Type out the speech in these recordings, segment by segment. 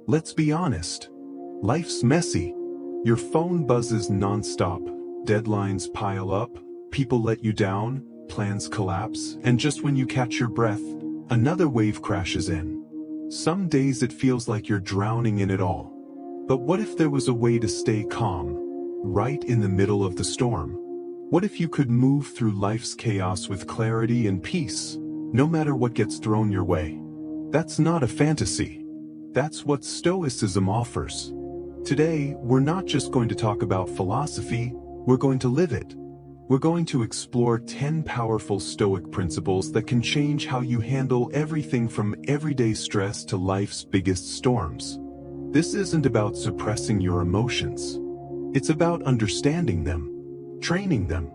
Let's be honest. Life's messy. Your phone buzzes nonstop, deadlines pile up, people let you down, plans collapse, and just when you catch your breath, another wave crashes in. Some days it feels like you're drowning in it all. But what if there was a way to stay calm, right in the middle of the storm? What if you could move through life's chaos with clarity and peace, no matter what gets thrown your way? That's not a fantasy. That's what Stoicism offers. Today, we're not just going to talk about philosophy, we're going to live it. We're going to explore 10 powerful Stoic principles that can change how you handle everything from everyday stress to life's biggest storms. This isn't about suppressing your emotions. It's about understanding them, training them,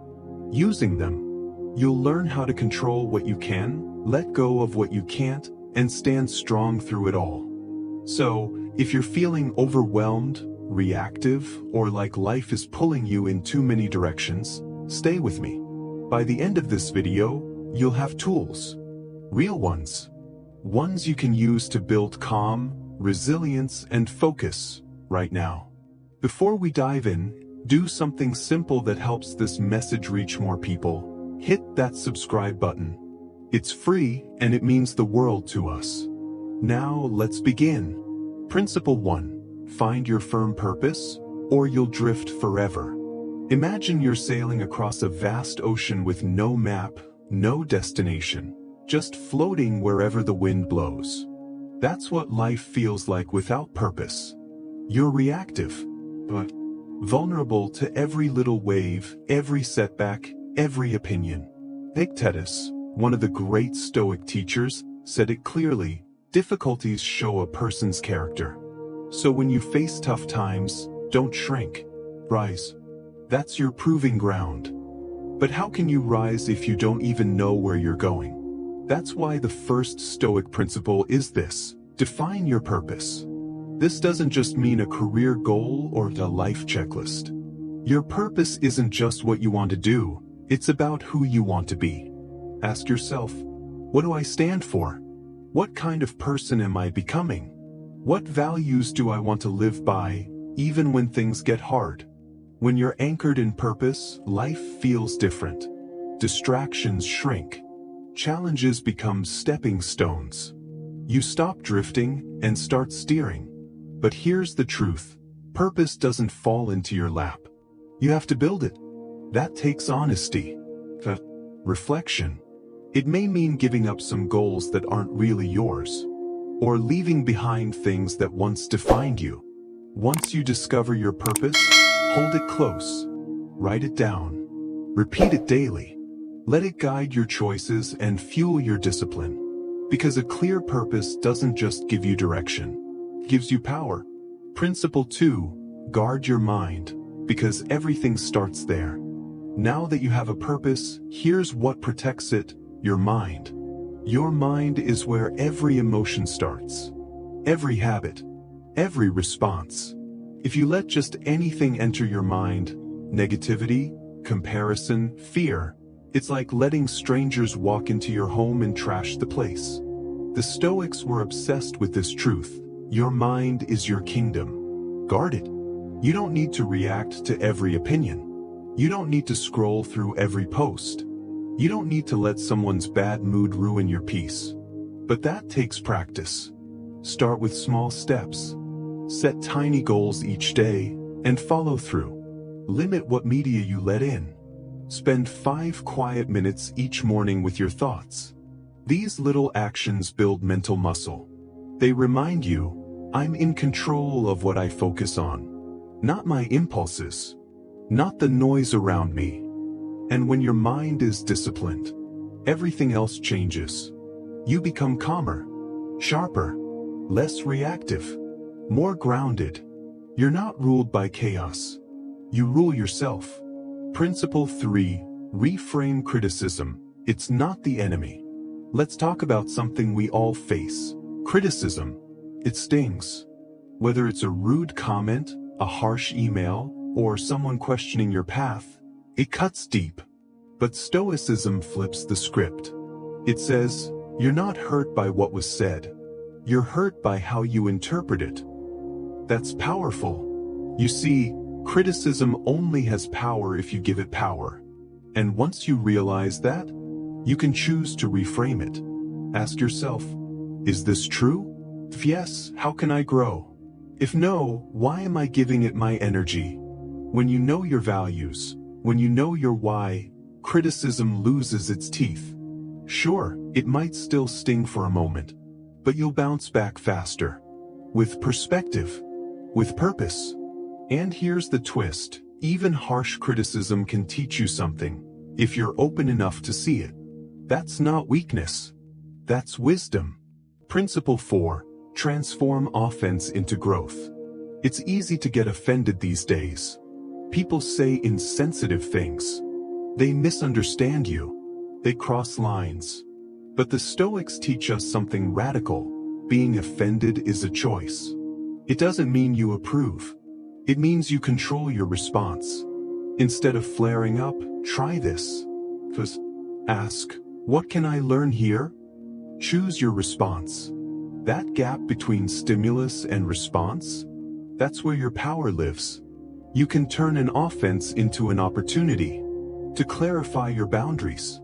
using them. You'll learn how to control what you can, let go of what you can't, and stand strong through it all. So, if you're feeling overwhelmed, reactive, or like life is pulling you in too many directions, stay with me. By the end of this video, you'll have tools. Real ones. Ones you can use to build calm, resilience, and focus right now. Before we dive in, do something simple that helps this message reach more people. Hit that subscribe button. It's free, and it means the world to us. Now, let's begin. Principle 1. Find your firm purpose, or you'll drift forever. Imagine you're sailing across a vast ocean with no map, no destination, just floating wherever the wind blows. That's what life feels like without purpose. You're reactive, but vulnerable to every little wave, every setback, every opinion. Epictetus, one of the great Stoic teachers, said it clearly: difficulties show a person's character. So when you face tough times, don't shrink. Rise. That's your proving ground. But how can you rise if you don't even know where you're going? That's why the first Stoic principle is this: define your purpose. This doesn't just mean a career goal or a life checklist. Your purpose isn't just what you want to do, it's about who you want to be. Ask yourself, what do I stand for? What kind of person am I becoming? What values do I want to live by, even when things get hard? When you're anchored in purpose, life feels different. Distractions shrink. Challenges become stepping stones. You stop drifting and start steering. But here's the truth: purpose doesn't fall into your lap. You have to build it. That takes honesty. Reflection. It may mean giving up some goals that aren't really yours, or leaving behind things that once defined you. Once you discover your purpose, hold it close. Write it down. Repeat it daily. Let it guide your choices and fuel your discipline. Because a clear purpose doesn't just give you direction, it gives you power. Principle 2. Guard your mind, because everything starts there. Now that you have a purpose, here's what protects it: your mind. Your mind is where every emotion starts, every habit, every response. If you let just anything enter your mind, negativity, comparison, fear, it's like letting strangers walk into your home and trash the place. The Stoics were obsessed with this truth: your mind is your kingdom. Guard it. You don't need to react to every opinion. You don't need to scroll through every post. You don't need to let someone's bad mood ruin your peace. But that takes practice. Start with small steps. Set tiny goals each day, and follow through. Limit what media you let in. Spend 5 quiet minutes each morning with your thoughts. These little actions build mental muscle. They remind you, I'm in control of what I focus on. Not my impulses. Not the noise around me. And when your mind is disciplined, everything else changes. You become calmer, sharper, less reactive, more grounded. You're not ruled by chaos. You rule yourself. Principle 3. Reframe criticism. It's not the enemy. Let's talk about something we all face: criticism. It stings. Whether it's a rude comment, a harsh email, or someone questioning your path, it cuts deep. But Stoicism flips the script. It says, you're not hurt by what was said. You're hurt by how you interpret it. That's powerful. You see, criticism only has power if you give it power. And once you realize that, you can choose to reframe it. Ask yourself, is this true? If yes, how can I grow? If no, why am I giving it my energy? When you know your values, when you know your why, criticism loses its teeth. Sure, it might still sting for a moment, but you'll bounce back faster. With perspective, with purpose. And here's the twist, even harsh criticism can teach you something, if you're open enough to see it. That's not weakness. That's wisdom. Principle 4, transform offense into growth. It's easy to get offended these days. People say insensitive things. They misunderstand you. They cross lines. But the Stoics teach us something radical. Being offended is a choice. It doesn't mean you approve. It means you control your response. Instead of flaring up, try this. First, ask, what can I learn here? Choose your response. That gap between stimulus and response, that's where your power lives. You can turn an offense into an opportunity to clarify your boundaries,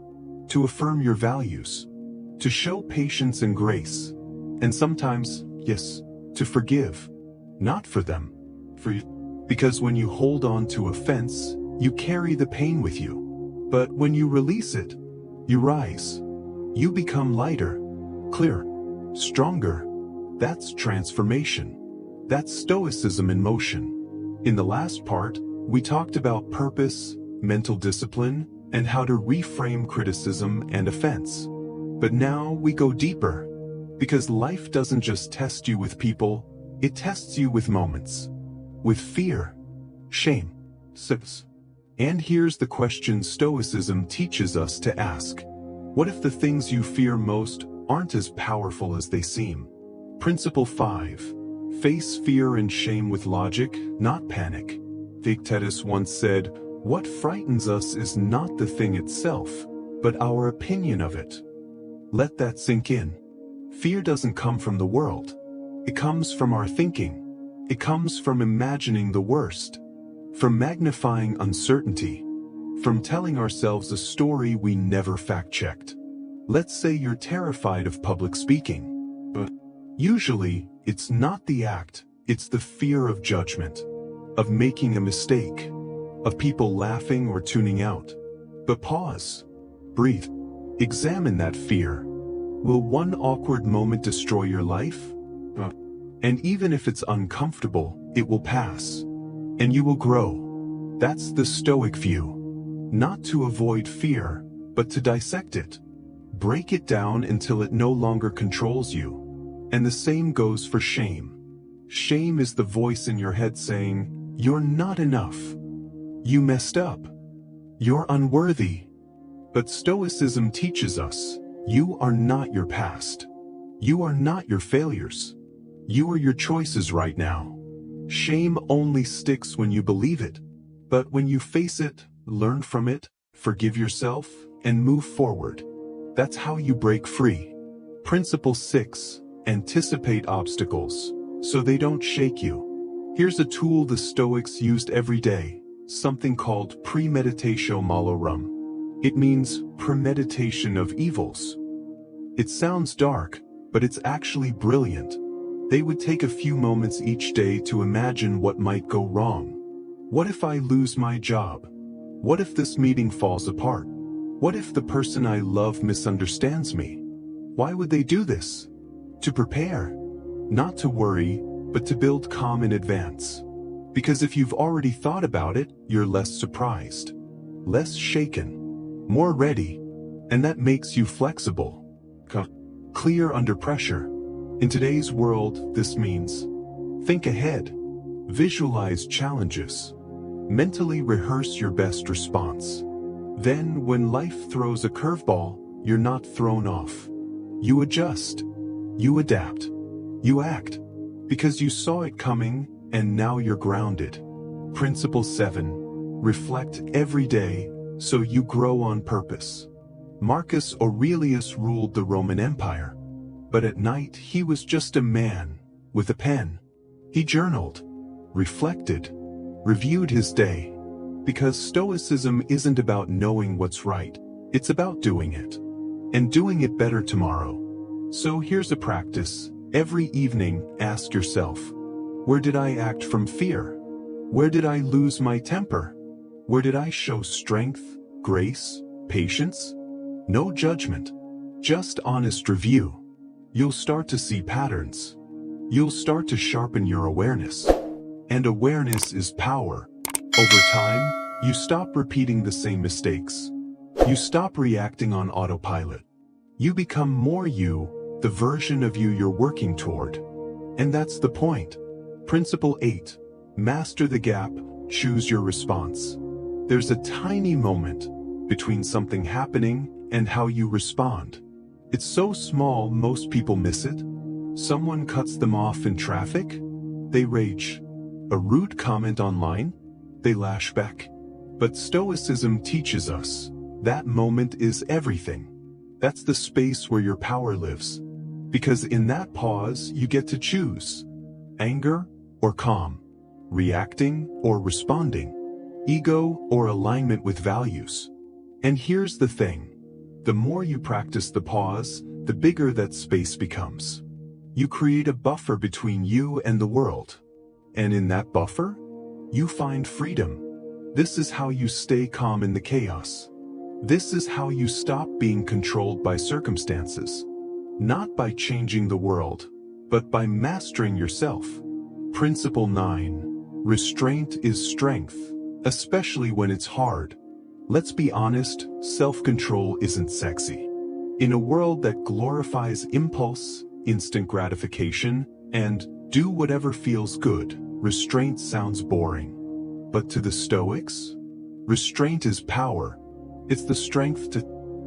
to affirm your values, to show patience and grace, and sometimes, yes, to forgive. Not for them, for you. Because when you hold on to offense, you carry the pain with you. But when you release it, you rise. You become lighter, clearer, stronger. That's transformation. That's Stoicism in motion. In the last part, we talked about purpose, mental discipline, and how to reframe criticism and offense. But now we go deeper. Because life doesn't just test you with people, it tests you with moments. With fear, shame, sins. And here's the question Stoicism teaches us to ask. What if the things you fear most aren't as powerful as they seem? Principle 5. Face fear and shame with logic, not panic. Epictetus once said, "What frightens us is not the thing itself, but our opinion of it." Let that sink in. Fear doesn't come from the world. It comes from our thinking. It comes from imagining the worst, from magnifying uncertainty, from telling ourselves a story we never fact-checked. Let's say you're terrified of public speaking, but usually it's not the act, it's the fear of judgment, of making a mistake, of people laughing or tuning out. But pause, breathe, examine that fear. Will one awkward moment destroy your life? And even if it's uncomfortable, it will pass. And you will grow. That's the Stoic view. Not to avoid fear, but to dissect it. Break it down until it no longer controls you. And the same goes for shame. Shame is the voice in your head saying, "You're not enough. You messed up. You're unworthy." But Stoicism teaches us, you are not your past. You are not your failures. You are your choices right now. Shame only sticks when you believe it. But when you face it, learn from it, forgive yourself, and move forward. That's how you break free. Principle 6. Anticipate obstacles, so they don't shake you. Here's a tool the Stoics used every day, something called premeditatio malorum. It means premeditation of evils. It sounds dark, but it's actually brilliant. They would take a few moments each day to imagine what might go wrong. What if I lose my job? What if this meeting falls apart? What if the person I love misunderstands me? Why would they do this? To prepare. Not to worry, but to build calm in advance. Because if you've already thought about it, you're less surprised, less shaken, more ready, and that makes you flexible, clear under pressure. In today's world, this means think ahead, visualize challenges, mentally rehearse your best response. Then, when life throws a curveball, you're not thrown off. You adjust, you adapt, you act, because you saw it coming, and now you're grounded. Principle 7. Reflect every day, so you grow on purpose. Marcus Aurelius ruled the Roman Empire. But at night he was just a man, with a pen. He journaled. reflected, reviewed his day. Because Stoicism isn't about knowing what's right, it's about doing it. And doing it better tomorrow. So here's a practice. Every evening, ask yourself, where did I act from fear? Where did I lose my temper? Where did I show strength, grace, patience? No judgment, just honest review. You'll start to see patterns. You'll start to sharpen your awareness. And awareness is power. Over time, you stop repeating the same mistakes. You stop reacting on autopilot. You become more you, the version of you you're working toward. And that's the point. Principle 8. Master the gap, choose your response. There's a tiny moment between something happening and how you respond. It's so small most people miss it. Someone cuts them off in traffic, they rage. A rude comment online, they lash back. But Stoicism teaches us that moment is everything. That's the space where your power lives. Because in that pause, you get to choose anger or calm, reacting or responding, ego or alignment with values. And here's the thing. The more you practice the pause, the bigger that space becomes. You create a buffer between you and the world. And in that buffer, you find freedom. This is how you stay calm in the chaos. This is how you stop being controlled by circumstances. Not by changing the world, but by mastering yourself. Principle 9. Restraint is strength, especially when it's hard. Let's be honest, self-control isn't sexy. In a world that glorifies impulse, instant gratification, and do whatever feels good, restraint sounds boring. But to the Stoics, restraint is power. It's the strength to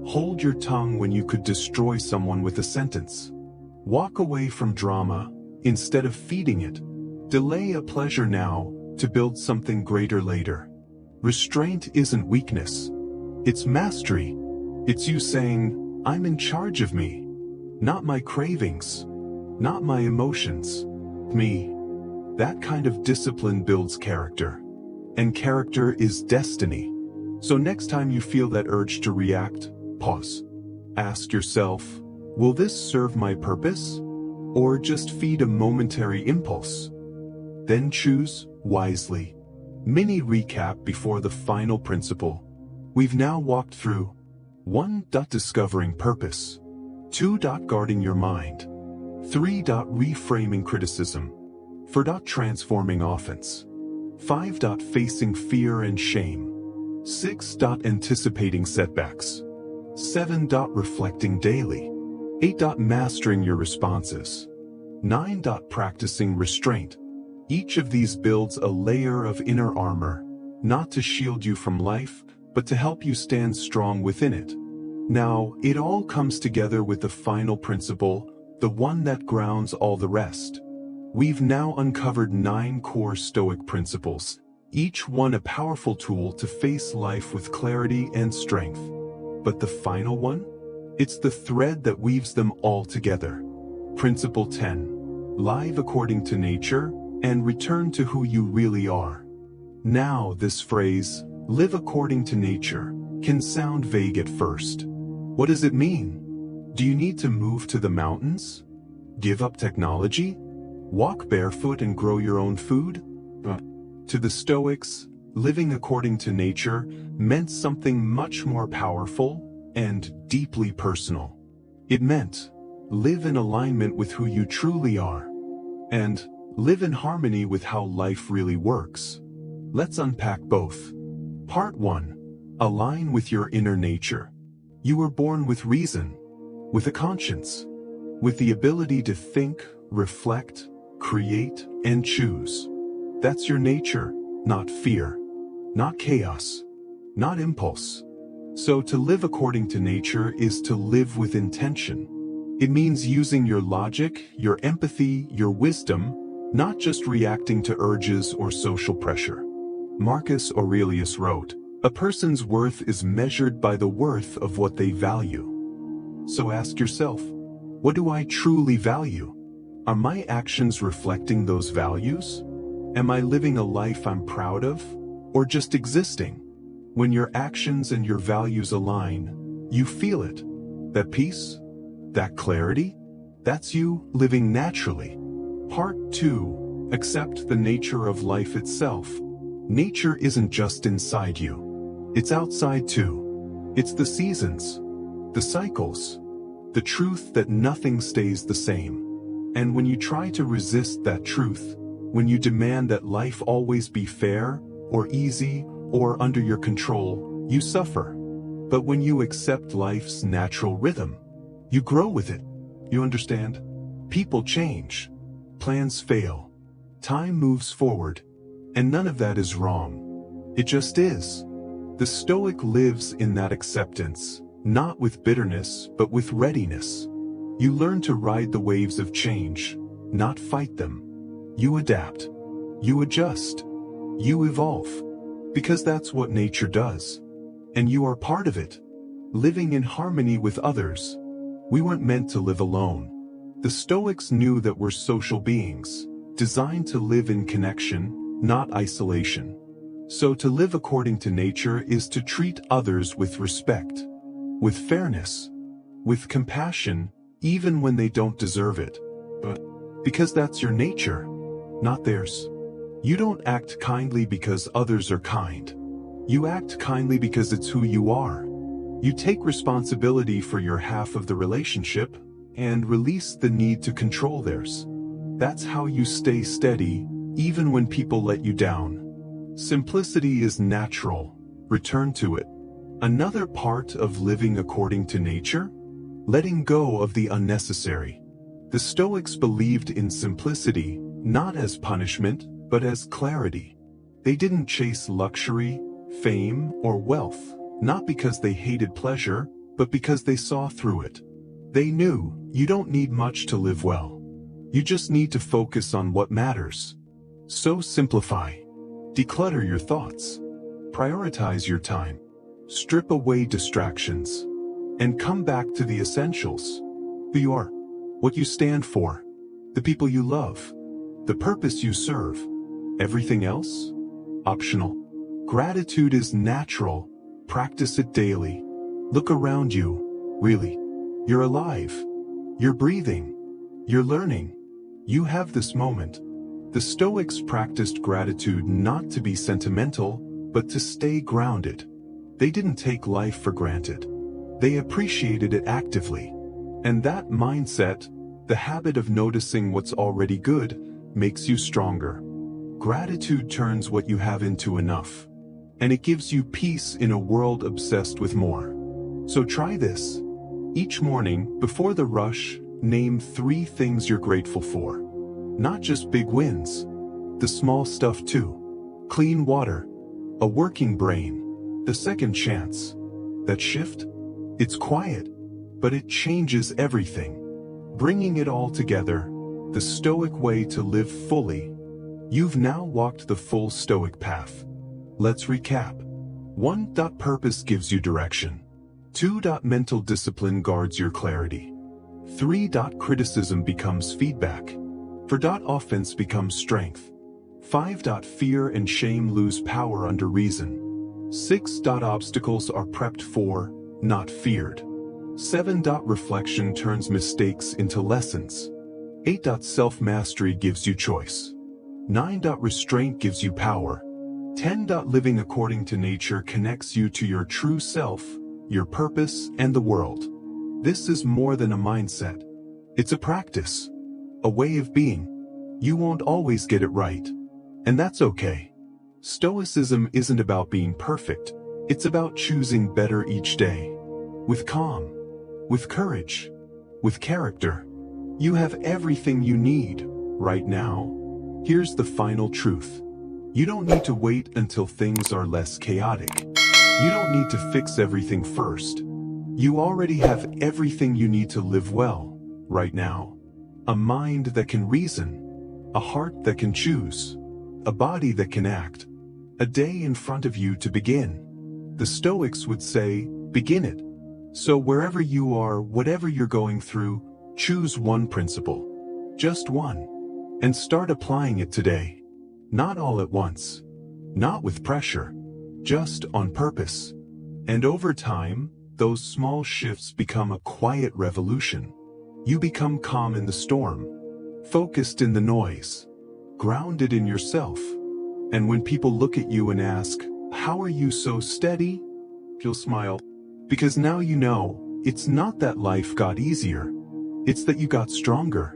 hold your tongue when you could destroy someone with a sentence. Walk away from drama instead of feeding it. Delay a pleasure now to build something greater later. Restraint isn't weakness. It's mastery. It's you saying, I'm in charge of me. Not my cravings. Not my emotions. Me. That kind of discipline builds character. And character is destiny. So next time you feel that urge to react, pause. Ask yourself, will this serve my purpose? Or just feed a momentary impulse? Then choose wisely. Mini recap before the final principle. We've now walked through 1. Discovering purpose. 2. Guarding your mind. 3. Reframing criticism. 4. Transforming offense. 5. Facing fear and shame. 6. Anticipating setbacks. 7. Reflecting daily. 8. Mastering your responses. 9. Practicing restraint. Each of these builds a layer of inner armor, not to shield you from life, but to help you stand strong within it. Now, it all comes together with the final principle, the one that grounds all the rest. We've now uncovered 9 core Stoic principles, each one a powerful tool to face life with clarity and strength. But the final one? It's the thread that weaves them all together. Principle 10. Live according to nature, and return to who you really are. Now, this phrase, live according to nature, can sound vague at first. What does it mean? Do you need to move to the mountains? Give up technology? Walk barefoot and grow your own food? To the Stoics, living according to nature meant something much more powerful and deeply personal. It meant, live in alignment with who you truly are. And live in harmony with how life really works. Let's unpack both. Part 1. Align with your inner nature. You were born with reason, with a conscience, with the ability to think, reflect, create, and choose. That's your nature, not fear, not chaos, not impulse. So to live according to nature is to live with intention. It means using your logic, your empathy, your wisdom, not just reacting to urges or social pressure. Marcus Aurelius wrote, "A person's worth is measured by the worth of what they value." So ask yourself, what do I truly value? Are my actions reflecting those values? Am I living a life I'm proud of, or just existing? When your actions and your values align, you feel it. That peace, that clarity, that's you living naturally. Part 2. Accept the nature of life itself. Nature isn't just inside you. It's outside too. It's the seasons, the cycles, the truth that nothing stays the same. And when you try to resist that truth, when you demand that life always be fair, or easy, or under your control, you suffer. But when you accept life's natural rhythm, you grow with it. You understand? People change. Plans fail. Time moves forward. And none of that is wrong. It just is. The Stoic lives in that acceptance, not with bitterness, but with readiness. You learn to ride the waves of change, not fight them. You adapt. You adjust. You evolve. Because that's what nature does. And you are part of it. Living in harmony with others. We weren't meant to live alone. The Stoics knew that we're social beings, designed to live in connection, not isolation. So to live according to nature is to treat others with respect, with fairness, with compassion, even when they don't deserve it. But because that's your nature, not theirs. You don't act kindly because others are kind. You act kindly because it's who you are. You take responsibility for your half of the relationship and release the need to control theirs. That's how you stay steady, even when people let you down. Simplicity is natural. Return to it. Another part of living according to nature? Letting go of the unnecessary. The Stoics believed in simplicity, not as punishment, but as clarity. They didn't chase luxury, fame, or wealth, not because they hated pleasure, but because they saw through it. They knew you don't need much to live well. You just need to focus on what matters. So simplify. Declutter your thoughts. Prioritize your time. Strip away distractions. And come back to the essentials. Who you are. What you stand for. The people you love. The purpose you serve. Everything else? Optional. Gratitude is natural. Practice it daily. Look around you. Really. You're alive. You're breathing. You're learning. You have this moment. The Stoics practiced gratitude not to be sentimental, but to stay grounded. They didn't take life for granted. They appreciated it actively. And that mindset, the habit of noticing what's already good, makes you stronger. Gratitude turns what you have into enough. And it gives you peace in a world obsessed with more. So try this. Each morning, before the rush, name 3 things you're grateful for. Not just big wins. The small stuff too. Clean water. A working brain. The second chance. That shift? It's quiet, but it changes everything. Bringing it all together, the Stoic way to live fully. You've now walked the full Stoic path. Let's recap. 1. Purpose gives you direction. 2. Mental discipline guards your clarity. 3. Criticism becomes feedback. 4. Offense becomes strength. 5. Fear and shame lose power under reason. 6. Obstacles are prepped for, not feared. 7. Reflection turns mistakes into lessons. 8. Self-mastery gives you choice. 9. Restraint gives you power. 10. Living according to nature connects you to your true self, your purpose, and the world. This is more than a mindset. It's a practice. A way of being. You won't always get it right. And that's okay. Stoicism isn't about being perfect. It's about choosing better each day. With calm. With courage. With character. You have everything you need, right now. Here's the final truth. You don't need to wait until things are less chaotic. You don't need to fix everything first. You already have everything you need to live well, right now. A mind that can reason. A heart that can choose. A body that can act. A day in front of you to begin. The Stoics would say, begin it. So wherever you are, whatever you're going through, choose one principle. Just one. And start applying it today. Not all at once. Not with pressure. Just on purpose. And over time, those small shifts become a quiet revolution. You become calm in the storm, focused in the noise, grounded in yourself. And when people look at you and ask, "How are you so steady?" you'll smile. Because now you know, it's not that life got easier. It's that you got stronger.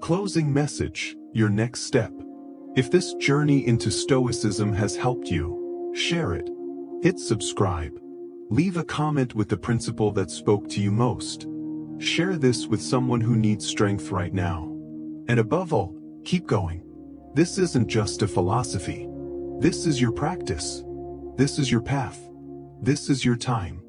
Closing message, your next step. If this journey into Stoicism has helped you, share it. Hit subscribe. Leave a comment with the principle that spoke to you most. Share this with someone who needs strength right now. And above all, keep going. This isn't just a philosophy. This is your practice. This is your path. This is your time.